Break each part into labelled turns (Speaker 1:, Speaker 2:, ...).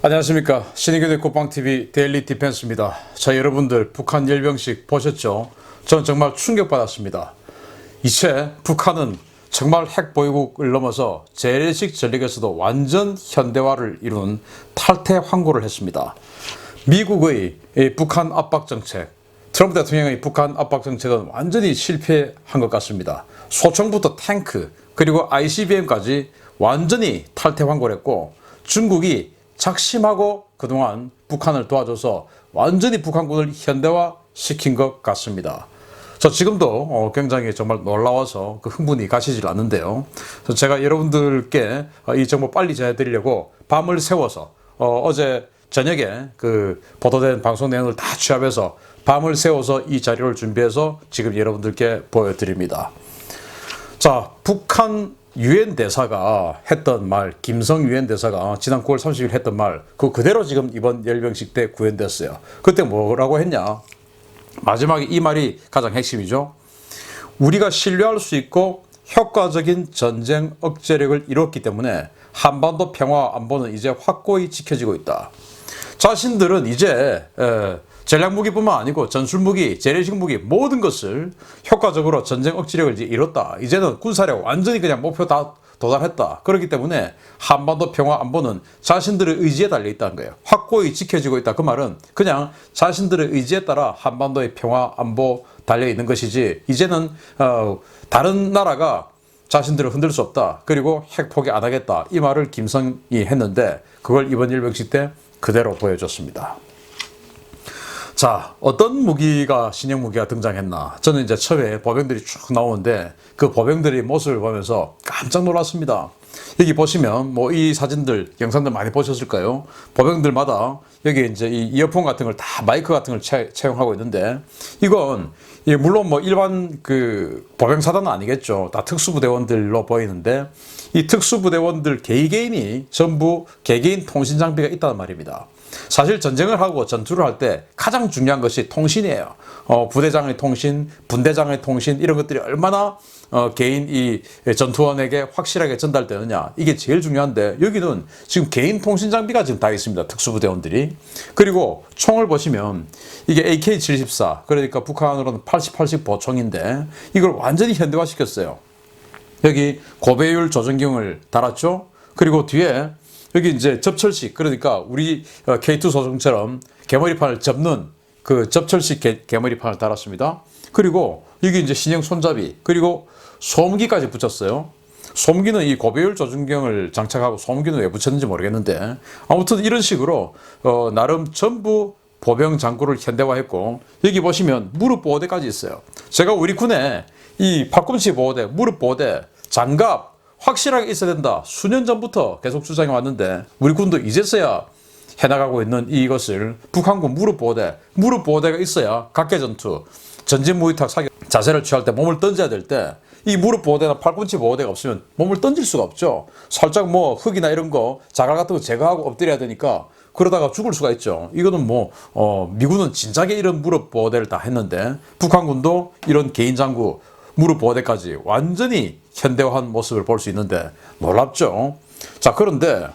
Speaker 1: 안녕하십니까. 신의교대 국방TV 데일리 디펜스입니다. 자, 여러분들 북한 열병식 보셨죠? 저는 정말 충격받았습니다. 이제 북한은 정말 핵보유국을 넘어서 재래식 전력에서도 완전 현대화를 이룬 탈퇴 환고를 했습니다. 미국의 북한 압박 정책, 트럼프 대통령의 북한 압박 정책은 완전히 실패한 것 같습니다. 소총부터 탱크 그리고 ICBM까지 완전히 탈퇴 환고를 했고, 중국이 작심하고 그동안 북한을 도와줘서 완전히 북한군을 현대화 시킨 것 같습니다. 저 지금도 굉장히 정말 놀라워서 그 흥분이 가시질 않는데요. 제가 여러분들께 이 정보 빨리 전해드리려고 밤을 새워서 어제 저녁에 그 보도된 방송 내용을 다 취합해서 밤을 새워서 이 자료를 준비해서 지금 여러분들께 보여드립니다. 자, 북한 유엔 대사가 했던 말, 김성 유엔 대사가 지난 9월 30일 했던 말, 그 그대로 지금 이번 열병식 때 구현됐어요. 그때 뭐라고 했냐? 마지막에 이 말이 가장 핵심이죠. 우리가 신뢰할 수 있고 효과적인 전쟁 억제력을 이뤘기 때문에 한반도 평화 안보는 이제 확고히 지켜지고 있다. 자신들은 이제 전략무기뿐만 아니고 전술무기, 재래식 무기 모든 것을 효과적으로 전쟁 억지력을 이뤘다. 이제는 군사력 완전히 그냥 목표 다 도달했다. 그렇기 때문에 한반도 평화 안보는 자신들의 의지에 달려 있다는 거예요. 확고히 지켜지고 있다. 그 말은 그냥 자신들의 의지에 따라 한반도의 평화 안보 달려 있는 것이지, 이제는 다른 나라가 자신들을 흔들 수 없다. 그리고 핵 포기 안 하겠다. 이 말을 김성이 했는데 그걸 이번 열병식 때 그대로 보여줬습니다. 자, 어떤 무기가, 신형 무기가 등장했나? 저는 이제 처음에 보병들이 쭉 나오는데 그 보병들의 모습을 보면서 깜짝 놀랐습니다. 여기 보시면 뭐 이 사진들, 영상들 많이 보셨을까요? 보병들마다 여기 이제 이 이어폰 같은 걸 다, 마이크 같은 걸 채용하고 있는데, 이건 물론 뭐 일반 그 보병사단은 아니겠죠. 다 특수부대원들로 보이는데, 이 특수부대원들 개개인이 전부 개개인 통신 장비가 있다는 말입니다. 사실 전쟁을 하고 전투를 할 때 가장 중요한 것이 통신이에요. 부대장의 통신, 분대장의 통신, 이런 것들이 얼마나 개인 이 전투원에게 확실하게 전달되느냐, 이게 제일 중요한데, 여기는 지금 개인 통신 장비가 지금 다 있습니다. 특수부대원들이. 그리고 총을 보시면 이게 AK-74, 그러니까 북한으로는 80-80 보총인데 이걸 완전히 현대화시켰어요. 여기 고배율 조정경을 달았죠. 그리고 뒤에 여기 이제 접철식, 그러니까 우리 K2 소총처럼 개머리판을 접는 그 접철식 개머리판을 달았습니다. 그리고 여기 이제 신형 손잡이, 그리고 소음기까지 붙였어요. 소음기는 이 고배율 조준경을 장착하고, 소음기는 왜 붙였는지 모르겠는데, 아무튼 이런 식으로 나름 전부 보병 장구를 현대화했고, 여기 보시면 무릎 보호대까지 있어요. 제가 우리 군에 이 팔꿈치 보호대, 무릎 보호대, 장갑 확실하게 있어야 된다, 수년 전부터 계속 주장해 왔는데, 우리 군도 이제서야 해나가고 있는 이것을 북한군 무릎 보호대가 있어야 각개전투, 전진무기탁 사격 자세를 취할 때, 몸을 던져야 될 때 이 무릎 보호대나 팔꿈치 보호대가 없으면 몸을 던질 수가 없죠. 살짝 뭐 흙이나 이런 거, 자갈 같은 거 제거하고 엎드려야 되니까 그러다가 죽을 수가 있죠. 이거는 뭐 미군은 진작에 이런 무릎 보호대를 다 했는데, 북한군도 이런 개인 장구, 무릎 보호대까지 완전히 현대화한 모습을 볼 수 있는데 놀랍죠. 자, 그런데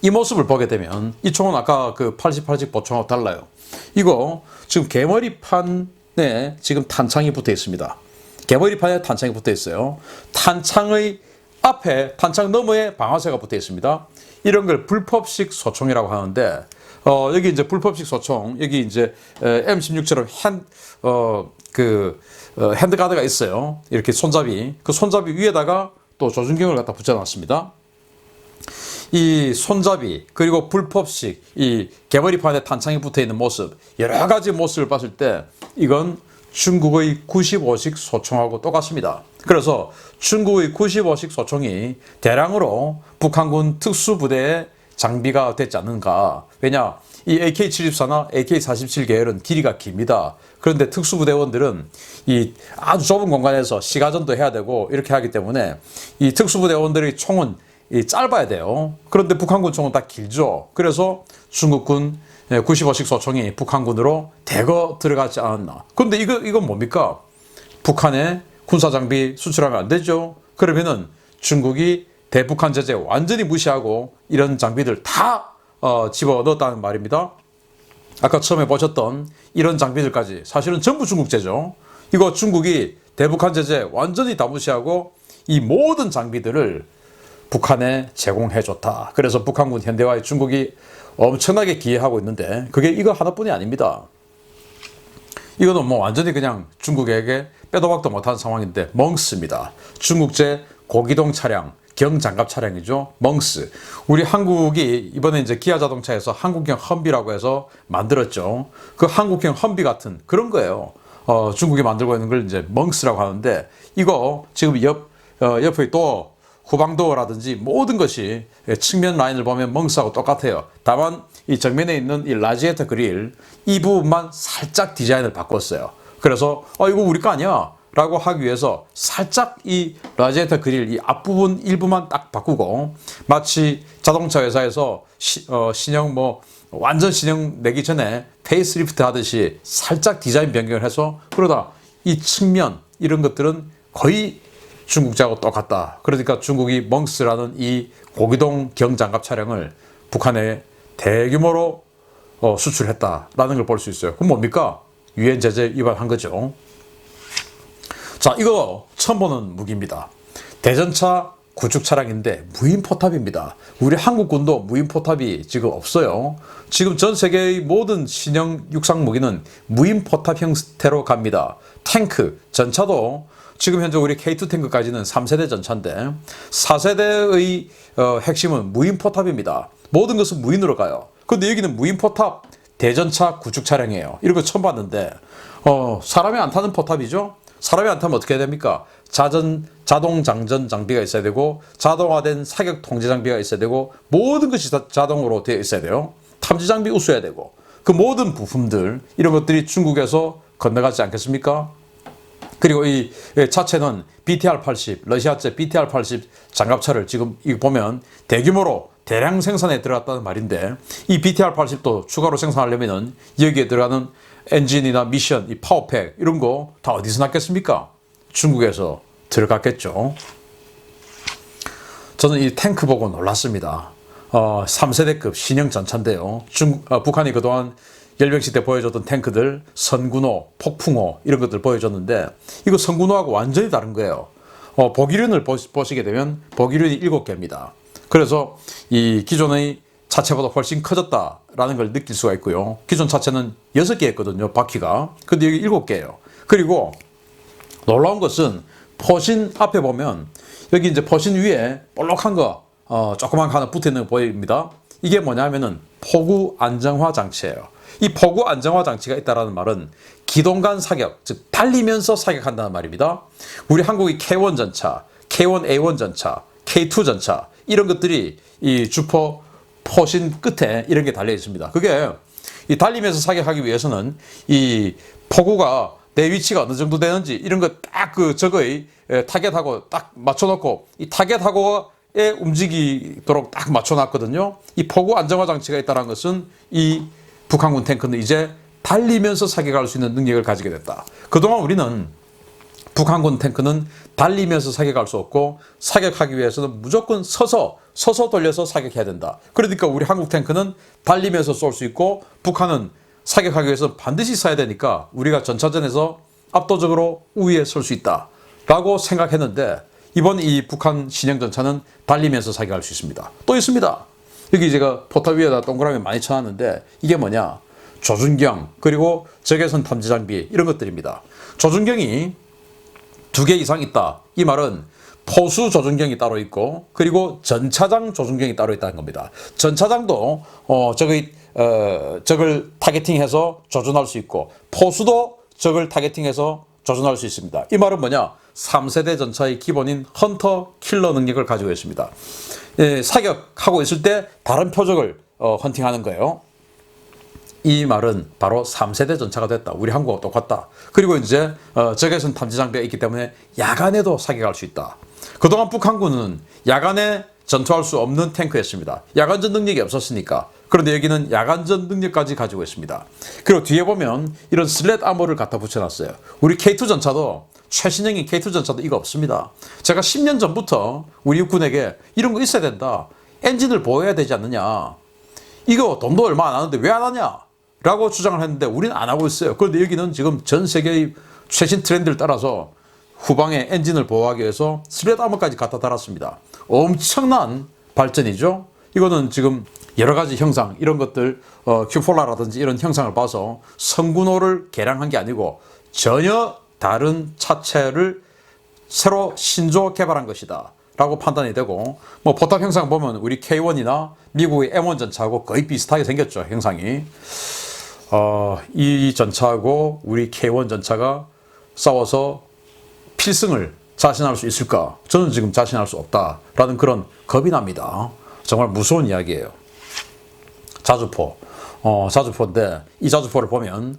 Speaker 1: 이 모습을 보게 되면 이 총은 아까 그 80-80 보총하고 달라요. 이거 지금 개머리판에 지금 탄창이 붙어 있습니다. 개머리판에 탄창이 붙어 있어요. 탄창의 앞에, 탄창 너머에 방아쇠가 붙어 있습니다. 이런 걸 불법식 소총이라고 하는데, 여기 이제 불법식 소총, 여기 이제 M16처럼 핸드가드가 있어요. 이렇게 손잡이, 그 손잡이 위에다가 또 조준경을 갖다 붙여놨습니다. 이 손잡이, 그리고 불법식 이 개머리판에 탄창이 붙어 있는 모습, 여러 가지 모습을 봤을 때 이건 중국의 95식 소총하고 똑같습니다. 그래서 중국의 95식 소총이 대량으로 북한군 특수부대에 장비가 됐지 않는가. 왜냐, 이 AK-74나 AK-47 계열은 길이가 깁니다. 그런데 특수부대원들은 이 아주 좁은 공간에서 시가전도 해야 되고 이렇게 하기 때문에 이 특수부대원들의 총은 짧아야 돼요. 그런데 북한군 총은 다 길죠. 그래서 중국군 95식 소총이 북한군으로 대거 들어가지 않았나. 그런데 이건 뭡니까? 북한에 군사장비 수출하면 안 되죠. 그러면은 중국이 대북한 제재 완전히 무시하고 이런 장비들 다 집어넣었다는 말입니다. 아까 처음에 보셨던 이런 장비들까지 사실은 전부 중국제죠. 이거 중국이 대북한 제재 완전히 다 무시하고 이 모든 장비들을 북한에 제공해줬다. 그래서 북한군 현대화에 중국이 엄청나게 기여하고 있는데 그게 이거 하나뿐이 아닙니다. 이거는 뭐 완전히 그냥 중국에게 빼도 박도 못한 상황인데 멍스입니다. 중국제 고기동 차량, 경장갑 차량이죠. 멍스. 우리 한국이 이번에 이제 기아 자동차에서 한국형 험비라고 해서 만들었죠. 그 한국형 험비 같은 그런 거예요. 중국이 만들고 있는 걸 이제 멍스라고 하는데 이거 지금 옆에 또 후방도어라든지 모든 것이 측면 라인을 보면 멍스하고 똑같아요. 다만 이 정면에 있는 이 라지에이터 그릴 이 부분만 살짝 디자인을 바꿨어요. 그래서 이거 우리 거 아니야 라고 하기 위해서 살짝 이 라지에이터 그릴 이 앞부분 일부만 딱 바꾸고 마치 자동차 회사에서 신형 완전 신형 내기 전에 페이스리프트 하듯이 살짝 디자인 변경을 해서 그러다 이 측면 이런 것들은 거의 중국제하고 똑같다. 그러니까 중국이 멍스라는 이 고기동 경장갑 차량을 북한에 대규모로 수출했다라는 걸 볼 수 있어요. 그럼 뭡니까? 유엔 제재 위반한 거죠. 자, 이거 처음 보는 무기입니다. 대전차 구축 차량인데 무인 포탑입니다. 우리 한국군도 무인 포탑이 지금 없어요. 지금 전 세계의 모든 신형 육상 무기는 무인 포탑 형태로 갑니다. 탱크, 전차도 지금 현재 우리 K2 탱크까지는 3세대 전차인데 4세대의 핵심은 무인 포탑입니다. 모든 것은 무인으로 가요. 근데 여기는 무인 포탑 대전차 구축 차량이에요. 이런 거 처음 봤는데 사람이 안 타는 포탑이죠. 사람이 안 타면 어떻게 해야 됩니까? 자동 장전 장비가 있어야 되고 자동화된 사격 통제 장비가 있어야 되고 모든 것이 자동으로 되어 있어야 돼요. 탐지 장비 우수해야 되고 그 모든 부품들 이런 것들이 중국에서 건너가지 않겠습니까? 그리고 이 차체는 BTR-80 러시아제 BTR-80 장갑차를 지금 이거 보면 대규모로 대량 생산에 들어갔다는 말인데 이 BTR-80도 추가로 생산하려면은 여기에 들어가는 엔진이나 미션, 이 파워팩 이런 거 다 어디서 났겠습니까? 중국에서 들어갔겠죠. 저는 이 탱크 보고 놀랐습니다. 3세대급 신형 전차인데요. 북한이 그동안 열병식 때 보여줬던 탱크들 선군호, 폭풍호 이런 것들 보여줬는데 이거 선군호하고 완전히 다른 거예요. 보기륜을 보시게 되면 보기륜이 7개입니다. 그래서 이 기존의 차체보다 훨씬 커졌다라는 걸 느낄 수가 있고요. 기존 차체는 6개였거든요, 바퀴가. 근데 여기 7개예요. 그리고 놀라운 것은 포신 앞에 보면 여기 이제 포신 위에 볼록한 거 조그만 거 하나 붙어 있는 거 보입니다. 이게 뭐냐면은 포구 안정화 장치예요. 이 포구 안정화 장치가 있다라는 말은 기동간 사격, 즉 달리면서 사격한다는 말입니다. 우리 한국의 K1 전차, K1A1 전차, K2 전차 이런 것들이 이 주포 포신 끝에 이런 게 달려 있습니다. 그게 이 달리면서 사격하기 위해서는 이 포구가 내 위치가 어느 정도 되는지 이런 거 딱 그 저거의 타겟하고 딱 맞춰놓고 이 타겟하고에 움직이도록 딱 맞춰놨거든요. 이 포구 안정화 장치가 있다는 것은 이 북한군 탱크는 이제 달리면서 사격할 수 있는 능력을 가지게 됐다. 그동안 우리는 북한군 탱크는 달리면서 사격할 수 없고 사격하기 위해서는 무조건 서서 돌려서 사격해야 된다. 그러니까 우리 한국 탱크는 달리면서 쏠 수 있고 북한은 사격하기 위해서 반드시 쏴야 되니까 우리가 전차전에서 압도적으로 우위에 설 수 있다 라고 생각했는데 이번 이 북한 신형 전차는 달리면서 사격할 수 있습니다. 또 있습니다. 여기 제가 포탑 위에다 동그라미 많이 쳐놨는데 이게 뭐냐? 조준경 그리고 적외선 탐지 장비 이런 것들입니다. 조준경이 2개 이상 있다. 이 말은 포수 조준경이 따로 있고 그리고 전차장 조준경이 따로 있다는 겁니다. 전차장도 적을 타겟팅해서 조준할 수 있고 포수도 적을 타겟팅해서 조준할 수 있습니다. 이 말은 뭐냐? 3세대 전차의 기본인 헌터 킬러 능력을 가지고 있습니다. 사격하고 있을 때 다른 표적을 헌팅하는 거예요. 이 말은 바로 3세대 전차가 됐다. 우리 한국하고 똑같다. 그리고 이제 적외선 탐지 장비가 있기 때문에 야간에도 사격할 수 있다. 그동안 북한군은 야간에 전투할 수 없는 탱크였습니다. 야간전 능력이 없었으니까. 그런데 여기는 야간전 능력까지 가지고 있습니다. 그리고 뒤에 보면 이런 슬랫 아머를 갖다 붙여놨어요. 우리 K2 전차도 최신형인 K2 전차도 이거 없습니다. 제가 10년 전부터 우리 육군에게 이런 거 있어야 된다. 엔진을 보호해야 되지 않느냐. 이거 돈도 얼마 안 하는데 왜 안 하냐? 라고 주장을 했는데 우리는 안 하고 있어요. 그런데 여기는 지금 전 세계의 최신 트렌드를 따라서 후방에 엔진을 보호하기 위해서 슬레드아머까지 갖다 달았습니다. 엄청난 발전이죠. 이거는 지금 여러 가지 형상, 이런 것들, 큐폴라라든지 이런 형상을 봐서 성군호를 개량한 게 아니고 전혀 다른 차체를 새로 신조 개발한 것이다 라고 판단이 되고, 뭐 포탑 형상 보면 우리 K1이나 미국의 M1 전차하고 거의 비슷하게 생겼죠, 형상이. 이 전차하고 우리 K1 전차가 싸워서 필승을 자신할 수 있을까? 저는 지금 자신할 수 없다라는 그런 겁이 납니다. 정말 무서운 이야기예요. 자주포. 자주포인데 이 자주포를 보면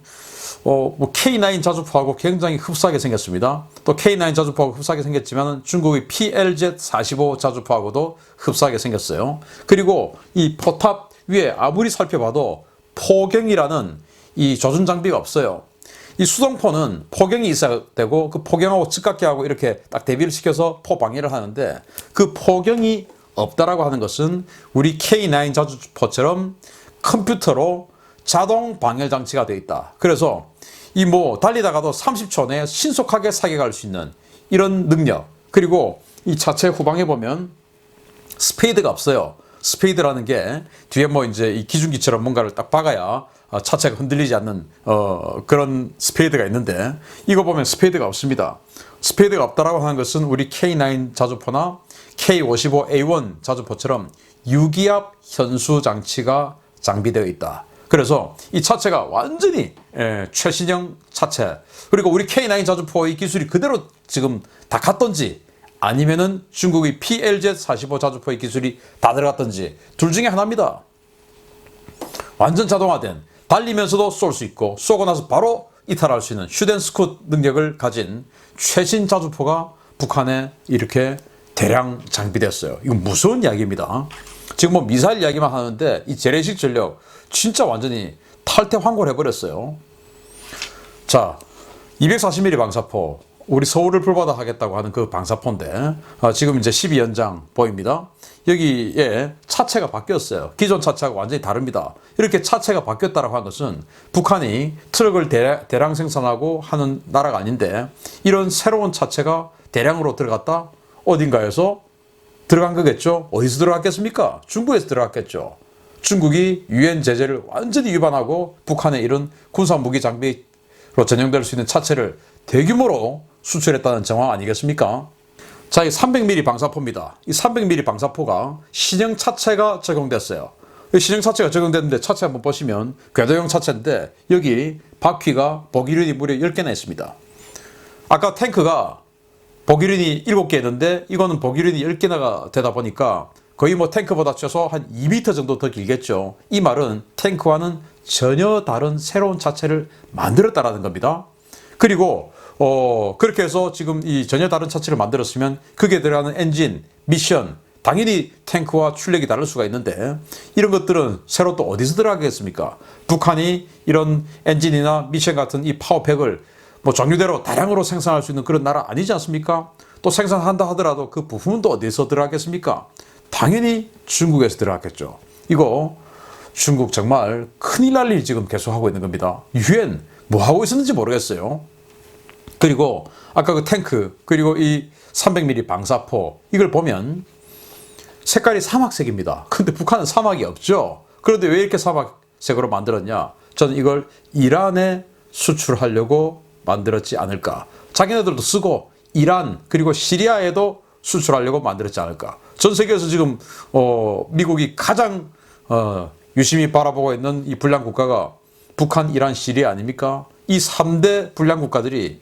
Speaker 1: 뭐 K9 자주포하고 굉장히 흡사하게 생겼습니다. 또 K9 자주포하고 흡사하게 생겼지만 중국의 PLZ-45 자주포하고도 흡사하게 생겼어요. 그리고 이 포탑 위에 아무리 살펴봐도 포경이라는 이 조준 장비가 없어요. 이 수동포는 포경이 있어야 되고 그 포경하고 즉각기하고 이렇게 딱 대비를 시켜서 포 방해를 하는데 그 포경이 없다라고 하는 것은 우리 K9 자주포처럼 컴퓨터로 자동 방열 장치가 되어 있다. 그래서 이 뭐 달리다가도 30초 내에 신속하게 사격할 수 있는 이런 능력, 그리고 이 차체 후방에 보면 스페이드가 없어요. 스페이드라는 게 뒤에 뭐 이제 이 기중기처럼 뭔가를 딱 박아야 차체가 흔들리지 않는 그런 스페이드가 있는데 이거 보면 스페이드가 없습니다. 스페이드가 없다라고 하는 것은 우리 K9 자주포나 K55A1 자주포처럼 유기압 현수 장치가 장비되어 있다. 그래서 이 차체가 완전히 최신형 차체, 그리고 우리 K9 자주포의 기술이 그대로 지금 다 갔던지 아니면은 중국의 PLZ-45 자주포의 기술이 다 들어갔던지 둘 중에 하나입니다. 완전 자동화된, 달리면서도 쏠 수 있고 쏘고 나서 바로 이탈할 수 있는 슈덴스쿠 능력을 가진 최신 자주포가 북한에 이렇게 대량 장비됐어요. 이건 무서운 이야기입니다. 지금 뭐 미사일 이야기만 하는데 이 재래식 전력 진짜 완전히 탈퇴환골해버렸어요. 자, 240mm 방사포, 우리 서울을 불바다 하겠다고 하는 그 방사포인데 지금 이제 12연장 보입니다. 여기에 차체가 바뀌었어요. 기존 차체하고 완전히 다릅니다. 이렇게 차체가 바뀌었다고 하는 것은 북한이 트럭을 대량 생산하고 하는 나라가 아닌데 이런 새로운 차체가 대량으로 들어갔다? 어딘가에서 들어간 거겠죠? 어디서 들어갔겠습니까? 중국에서 들어갔겠죠. 중국이 유엔 제재를 완전히 위반하고 북한의 이런 군사무기 장비로 전용될 수 있는 차체를 대규모로 수출했다는 정황 아니겠습니까? 자, 이 300mm 방사포입니다. 이 300mm 방사포가 신형 차체가 적용됐어요. 신형 차체가 적용됐는데 차체 한번 보시면 궤도형 차체인데 여기 바퀴가 보기륜이 무려 10개나 있습니다. 아까 탱크가 보기륜이 7개 있는데 이거는 보기륜이 10개나 되다 보니까 거의 뭐 탱크보다 최소 한 2m 정도 더 길겠죠. 이 말은 탱크와는 전혀 다른 새로운 차체를 만들었다라는 겁니다. 그리고 그렇게 해서 지금 이 전혀 다른 차체를 만들었으면 그게 들어가는 엔진, 미션, 당연히 탱크와 출력이 다를 수가 있는데 이런 것들은 새로 또 어디서 들어가겠습니까? 북한이 이런 엔진이나 미션 같은 이 파워팩을 뭐 종류대로 다량으로 생산할 수 있는 그런 나라 아니지 않습니까? 또 생산한다 하더라도 그 부품은 또 어디서 들어가겠습니까? 당연히 중국에서 들어갔겠죠. 이거 중국 정말 큰일 날 일 지금 계속하고 있는 겁니다. 유엔 뭐 하고 있었는지 모르겠어요. 그리고 아까 그 탱크, 그리고 이 300mm 방사포, 이걸 보면 색깔이 사막색입니다. 근데 북한은 사막이 없죠. 그런데 왜 이렇게 사막색으로 만들었냐? 저는 이걸 이란에 수출하려고 만들었지 않을까. 자기네들도 쓰고 이란 그리고 시리아에도 수출하려고 만들었지 않을까. 전 세계에서 지금 미국이 가장 유심히 바라보고 있는 이 불량 국가가 북한, 이란, 시리아 아닙니까? 이 3대 불량 국가들이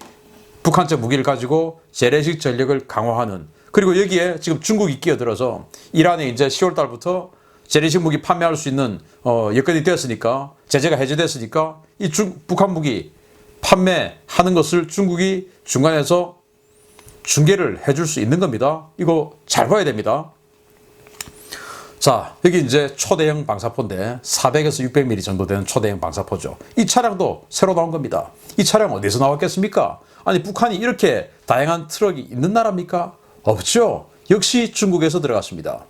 Speaker 1: 북한적 무기를 가지고 재래식 전력을 강화하는, 그리고 여기에 지금 중국이 끼어들어서 이란에 이제 10월 달부터 재래식 무기 판매할 수 있는 여건이 되었으니까, 제재가 해제됐으니까 이 북한 무기 판매하는 것을 중국이 중간에서 중개를 해줄 수 있는 겁니다. 이거 잘 봐야 됩니다. 자, 여기 이제 초대형 방사포인데 400에서 600mm 정도 되는 초대형 방사포죠. 이 차량도 새로 나온 겁니다. 이 차량 어디서 나왔겠습니까? 아니, 북한이 이렇게 다양한 트럭이 있는 나라입니까? 없죠. 역시 중국에서 들어갔습니다.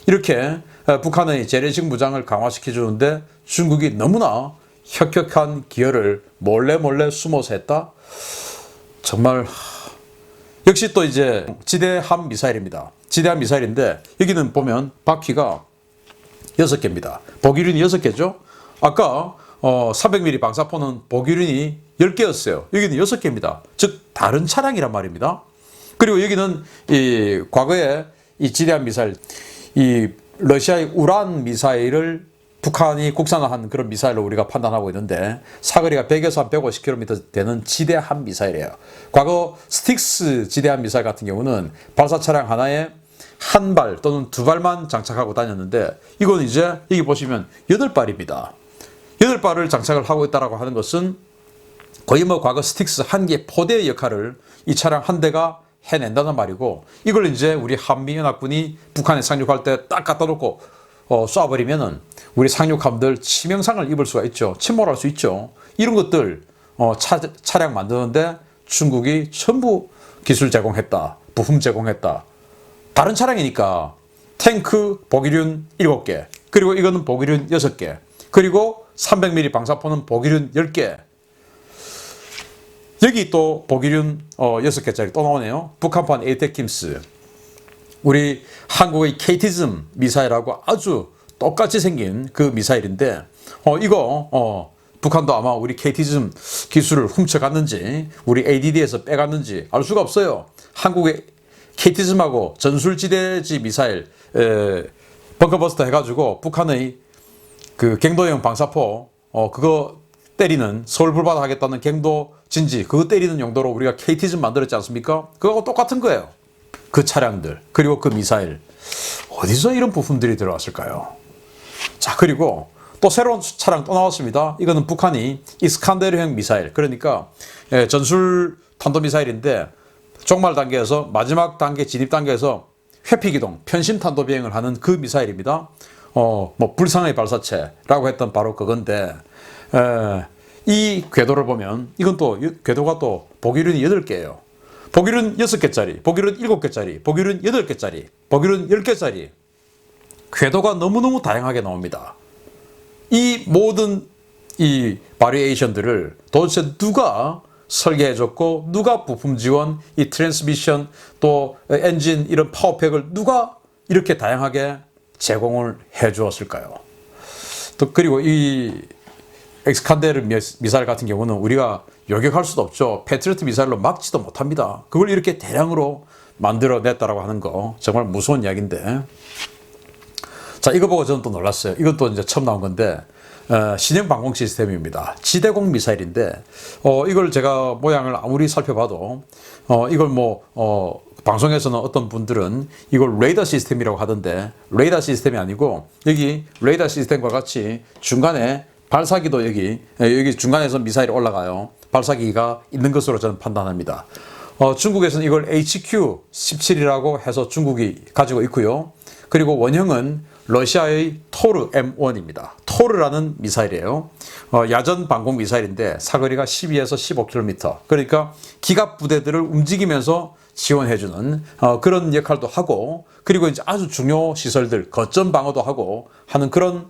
Speaker 1: 이렇게 북한의 재래식 무장을 강화시켜 주는데 중국이 너무나 혁혁한 기여를 몰래 숨어서 했다. 정말 역시 또 이제 지대함 미사일입니다. 지대함 미사일인데 여기는 보면 바퀴가 6개입니다. 보기륜이 6개죠. 아까 300mm 방사포는 보기륜이 10개였어요. 여기는 6개입니다. 즉 다른 차량이란 말입니다. 그리고 여기는 이 과거에 이 지대함 미사일, 이 러시아의 우란 미사일을 북한이 국산화한 그런 미사일로 우리가 판단하고 있는데 사거리가 100에서 한 150km 되는 지대함 미사일이에요. 과거 스틱스 지대함 미사일 같은 경우는 발사 차량 하나에 한 발 또는 두 발만 장착하고 다녔는데 이건 이제 여기 보시면 8발입니다. 8발을 장착을 하고 있다고 하는 것은 거의 뭐 과거 스틱스 한 개 포대의 역할을 이 차량 한 대가 해낸다는 말이고, 이걸 이제 우리 한미연합군이 북한에 상륙할 때 딱 갖다 놓고 쏴버리면은 우리 상륙함들 치명상을 입을 수가 있죠. 침몰할 수 있죠. 이런 것들 차량 만드는데 중국이 전부 기술 제공했다, 부품 제공했다. 다른 차량이니까 탱크 보기륜 7개, 그리고 이거는 보기륜 6개, 그리고 300mm 방사포는 보기륜 10개. 여기 또 보기륜 6개짜리 또 나오네요. 북한판 에이테킴스. 우리 한국의 KT즘 미사일하고 아주 똑같이 생긴 그 미사일인데 이거 북한도 아마 우리 KT즘 기술을 훔쳐갔는지 우리 ADD에서 빼갔는지 알 수가 없어요. 한국의 KT즘하고 전술지대지 미사일 벙커버스터 해가지고 북한의 그 갱도형 방사포 그거 때리는, 서울 불바다 하겠다는 갱도 진지 그거 때리는 용도로 우리가 KT즘 만들었지 않습니까? 그거하고 똑같은 거예요. 그 차량들 그리고 그 미사일 어디서 이런 부품들이 들어왔을까요? 자, 그리고 또 새로운 차량 또 나왔습니다. 이거는 북한이 이스칸데르형 미사일, 그러니까 전술 탄도미사일인데 종말 단계에서 마지막 단계 진입 단계에서 회피기동 편심 탄도 비행을 하는 그 미사일입니다. 뭐 불상의 발사체라고 했던 바로 그건데 이 궤도를 보면 이건 또 궤도가 또 보기륜이 8개예요. 보기륜 6개짜리, 보기륜 7개짜리, 보기륜 8개짜리, 보기륜 10개짜리. 궤도가 너무너무 다양하게 나옵니다. 이 모든 이 바리에이션들을 도대체 누가 설계해줬고 누가 부품 지원, 이 트랜스미션 또 엔진 이런 파워팩을 누가 이렇게 다양하게 제공을 해 주었을까요? 또 그리고 이 엑스칸데르 미사일 같은 경우는 우리가 요격할 수도 없죠. 패트리어트 미사일로 막지도 못합니다. 그걸 이렇게 대량으로 만들어냈다라고 하는 거 정말 무서운 이야기인데, 자, 이거 보고 저는 또 놀랐어요. 이것도 이제 처음 나온 건데 신형 방공 시스템입니다. 지대공 미사일인데 이걸 제가 모양을 아무리 살펴봐도 이걸 뭐 방송에서는 어떤 분들은 이걸 레이더 시스템이라고 하던데 레이더 시스템이 아니고 여기 레이더 시스템과 같이 중간에 발사기도 여기 중간에서 미사일이 올라가요. 발사기가 있는 것으로 저는 판단합니다. 중국에서는 이걸 HQ-17이라고 해서 중국이 가지고 있고요. 그리고 원형은 러시아의 토르 M1입니다. 토르라는 미사일이에요. 야전 방공 미사일인데 사거리가 12에서 15km. 그러니까 기갑 부대들을 움직이면서 지원해주는 그런 역할도 하고, 그리고 이제 아주 중요 시설들 거점 방어도 하고 하는 그런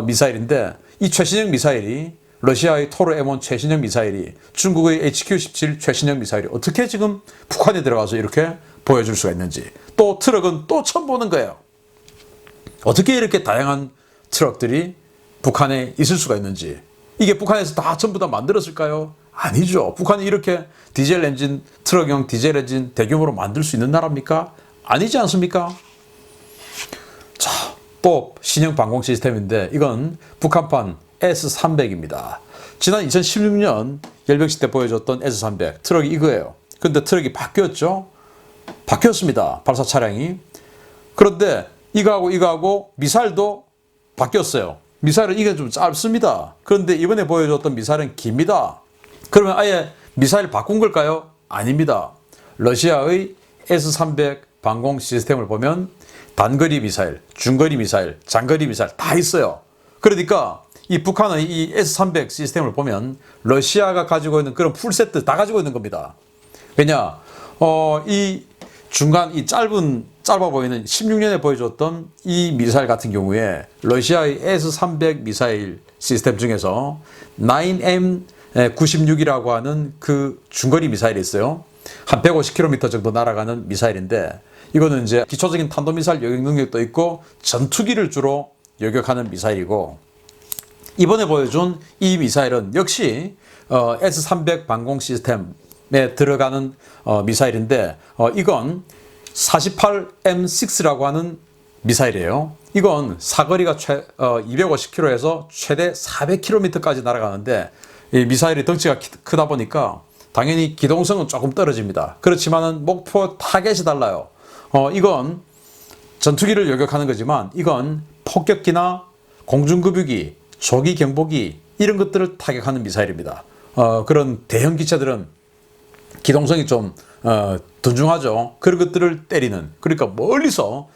Speaker 1: 미사일인데, 이 최신형 미사일이 러시아의 토르 M1 최신형 미사일이 중국의 HQ-17 최신형 미사일이 어떻게 지금 북한에 들어가서 이렇게 보여줄 수가 있는지, 또 트럭은 또 처음 보는 거예요. 어떻게 이렇게 다양한 트럭들이 북한에 있을 수가 있는지, 이게 북한에서 다 전부 다 만들었을까요? 아니죠. 북한이 이렇게 디젤 엔진, 트럭형 디젤 엔진 대규모로 만들 수 있는 나라입니까? 아니지 않습니까? 자, 또 신형 방공 시스템인데 이건 북한판 S300입니다. 지난 2016년 열병식 때 보여줬던 S300 트럭이 이거예요. 근데 트럭이 바뀌었죠? 바뀌었습니다. 발사 차량이. 그런데 이거하고 미사일도 바뀌었어요. 미사일은 이게 좀 짧습니다. 그런데 이번에 보여줬던 미사일은 깁니다. 그러면 아예 미사일 바꾼 걸까요? 아닙니다. 러시아의 S300 방공 시스템을 보면 단거리 미사일, 중거리 미사일, 장거리 미사일 다 있어요. 그러니까 이 북한의 이 S300 시스템을 보면 러시아가 가지고 있는 그런 풀세트 다 가지고 있는 겁니다. 왜냐? 이 중간 이 짧아 보이는 16년에 보여줬던 이 미사일 같은 경우에 러시아의 S-300 미사일 시스템 중에서 9M96이라고 하는 그 중거리 미사일이 있어요. 한 150km 정도 날아가는 미사일인데, 이거는 이제 기초적인 탄도미사일 요격 능력도 있고 전투기를 주로 요격하는 미사일이고, 이번에 보여준 이 미사일은 역시 S-300 방공 시스템에 들어가는 미사일인데, 이건 48M6라고 하는 미사일이에요. 이건 사거리가 250km에서 최대 400km까지 날아가는데, 이 미사일이 덩치가 크다 보니까 당연히 기동성은 조금 떨어집니다. 그렇지만은 목표 타겟이 달라요. 이건 전투기를 요격하는 거지만, 이건 폭격기나 공중급유기, 조기 경보기 이런 것들을 타격하는 미사일입니다. 그런 대형 기체들은 기동성이 좀 둔중하죠. 그런 것들을 때리는, 그러니까 멀리서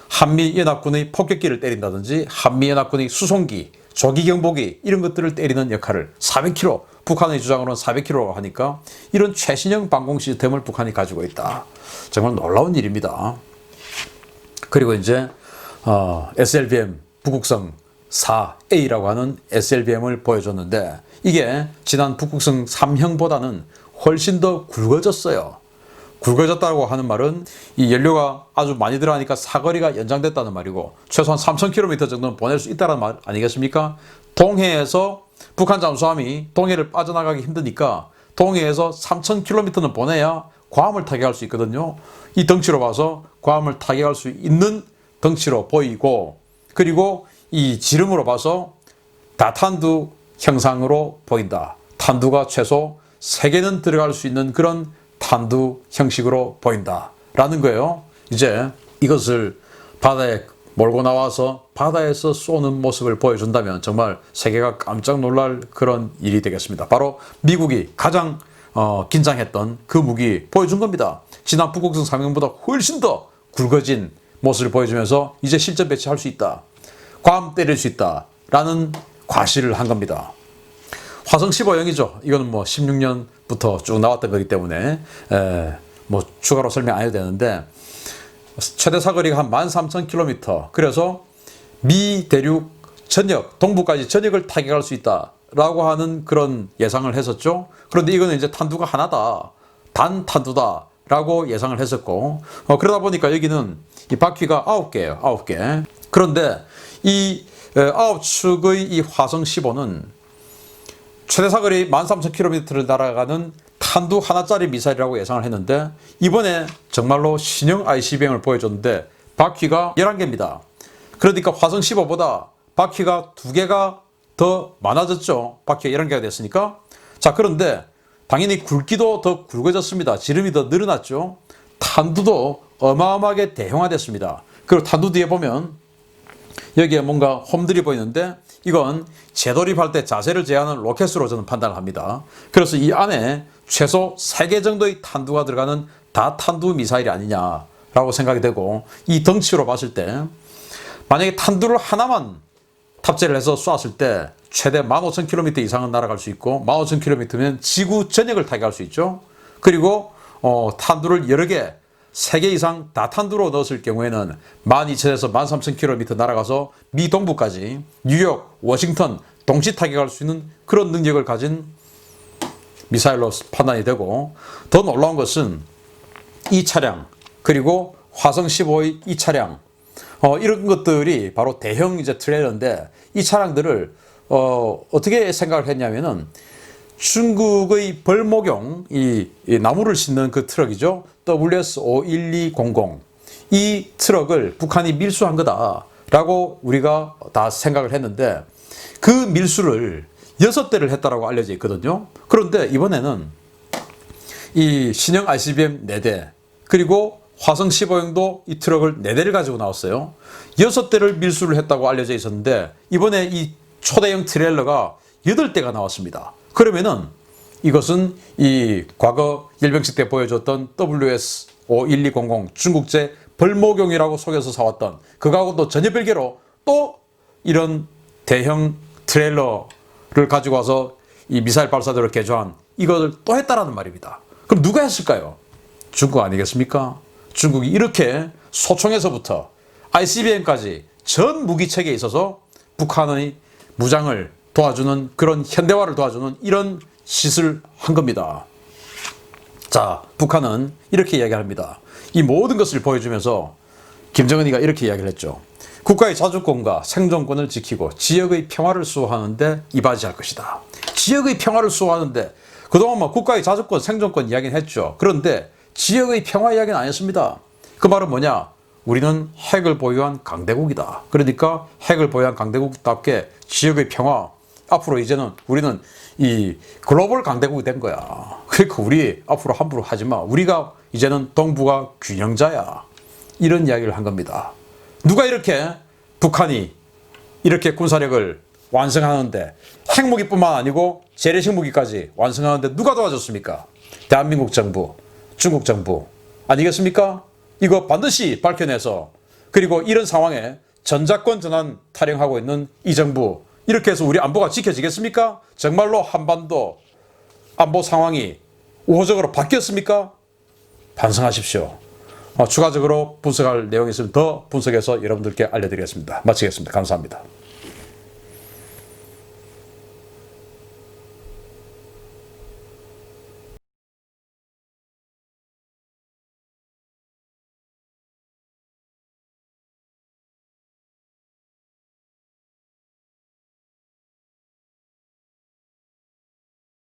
Speaker 1: 한미연합군의 폭격기를 때린다든지 한미연합군의 수송기, 조기 경보기 이런 것들을 때리는 역할을 400km, 북한의 주장으로는 400km라고 하니까 이런 최신형 방공 시스템을 북한이 가지고 있다. 정말 놀라운 일입니다. 그리고 이제 SLBM 북극성 4A라고 하는 SLBM을 보여줬는데, 이게 지난 북극성 3형보다는 훨씬 더 굵어졌어요. 굵어졌다고 하는 말은 이 연료가 아주 많이 들어가니까 사거리가 연장됐다는 말이고, 최소한 3,000km 정도는 보낼 수 있다는 말 아니겠습니까? 동해에서 북한 잠수함이 동해를 빠져나가기 힘드니까 동해에서 3,000km는 보내야 괌을 타격할 수 있거든요. 이 덩치로 봐서 괌을 타격할 수 있는 덩치로 보이고, 그리고 이 지름으로 봐서 다탄두 형상으로 보인다. 탄두가 최소 3개는 들어갈 수 있는 그런 탄두 형식으로 보인다 라는 거예요. 이제 이것을 바다에 몰고 나와서 바다에서 쏘는 모습을 보여준다면 정말 세계가 깜짝 놀랄 그런 일이 되겠습니다. 바로 미국이 가장 긴장했던 그 무기 보여준 겁니다. 지난 북극성 3형보다 훨씬 더 굵어진 모습을 보여주면서 이제 실전 배치할 수 있다, 괌 때릴 수 있다 라는 과시를 한 겁니다. 화성 15형이죠. 이거는 뭐 16년부터 쭉 나왔던 거기 때문에 뭐 추가로 설명 안 해도 되는데, 최대 사거리가 한 13,000km, 그래서 미 대륙 전역, 동부까지 전역을 타격할 수 있다라고 하는 그런 예상을 했었죠. 그런데 이거는 이제 탄두가 하나다, 단 탄두다 라고 예상을 했었고, 그러다 보니까 여기는 이 바퀴가 9개예요. 9개. 그런데 이 9축의 이 화성 15는 최대 사거리 13,000km를 날아가는 탄두 하나짜리 미사일이라고 예상을 했는데, 이번에 정말로 신형 ICBM을 보여줬는데 바퀴가 11개입니다. 그러니까 화성 15보다 바퀴가 2개가 더 많아졌죠. 바퀴가 11개가 됐으니까. 자, 그런데 당연히 굵기도 더 굵어졌습니다. 지름이 더 늘어났죠. 탄두도 어마어마하게 대형화됐습니다. 그리고 탄두 뒤에 보면 여기에 뭔가 홈들이 보이는데, 이건 재돌입할 때 자세를 제한하는 로켓으로 저는 판단을 합니다. 그래서 이 안에 최소 3개 정도의 탄두가 들어가는 다탄두 미사일이 아니냐라고 생각이 되고, 이 덩치로 봤을 때 만약에 탄두를 하나만 탑재를 해서 쐈을 때 최대 15,000km 이상은 날아갈 수 있고, 15,000km면 지구 전역을 타격할 수 있죠. 그리고 탄두를 여러 개, 3개 이상 다탄두로 넣었을 경우에는 12,000에서 13,000km 날아가서 미 동부까지 뉴욕, 워싱턴 동시 타격할 수 있는 그런 능력을 가진 미사일로 판단이 되고, 더 놀라운 것은 이 차량, 그리고 화성 15의 이 차량, 이런 것들이 바로 대형 이제 트레일러인데, 이 차량들을 어떻게 생각을 했냐면은 중국의 벌목용 이 나무를 싣는 그 트럭이죠. WS51200. 이 트럭을 북한이 밀수한 거다라고 우리가 다 생각을 했는데, 그 밀수를 6대를 했다라고 알려져 있거든요. 그런데 이번에는 이 신형 ICBM 4대, 그리고 화성 15형도 이 트럭을 4대를 가지고 나왔어요. 6대를 밀수를 했다고 알려져 있었는데, 이번에 이 초대형 트레일러가 8대가 나왔습니다. 그러면은 이것은 이 과거 열병식 때 보여줬던 WS51200 중국제 벌목용이라고 속여서 사왔던 그거하고도 전혀 별개로 또 이런 대형 트레일러를 가지고 와서 이 미사일 발사대로 개조한 이것을 또 했다라는 말입니다. 그럼 누가 했을까요? 중국 아니겠습니까? 중국이 이렇게 소총에서부터 ICBM까지 전 무기체계에 있어서 북한의 무장을 도와주는 그런 현대화를 도와주는 이런 짓을 한 겁니다. 자, 북한은 이렇게 이야기합니다. 이 모든 것을 보여주면서 김정은이가 이렇게 이야기를 했죠. 국가의 자주권과 생존권을 지키고 지역의 평화를 수호하는데 이바지할 것이다. 지역의 평화를 수호하는데 그동안 뭐 국가의 자주권, 생존권 이야기는 했죠. 그런데 지역의 평화 이야기는 안 했습니다. 그 말은 뭐냐? 우리는 핵을 보유한 강대국이다. 그러니까 핵을 보유한 강대국답게 지역의 평화, 앞으로 이제는 우리는 이 글로벌 강대국이 된 거야. 그러니까 우리 앞으로 함부로 하지 마. 우리가 이제는 동북아 균형자야. 이런 이야기를 한 겁니다. 누가 이렇게 북한이 이렇게 군사력을 완성하는데 핵무기뿐만 아니고 재래식 무기까지 완성하는데 누가 도와줬습니까? 대한민국 정부, 중국 정부 아니겠습니까? 이거 반드시 밝혀내서 그리고 이런 상황에 전자권 전환 타령하고 있는 이 정부 이렇게 해서 우리 안보가 지켜지겠습니까? 정말로 한반도 안보 상황이 우호적으로 바뀌었습니까? 반성하십시오. 추가적으로 분석할 내용이 있으면 더 분석해서 여러분들께 알려드리겠습니다. 마치겠습니다. 감사합니다.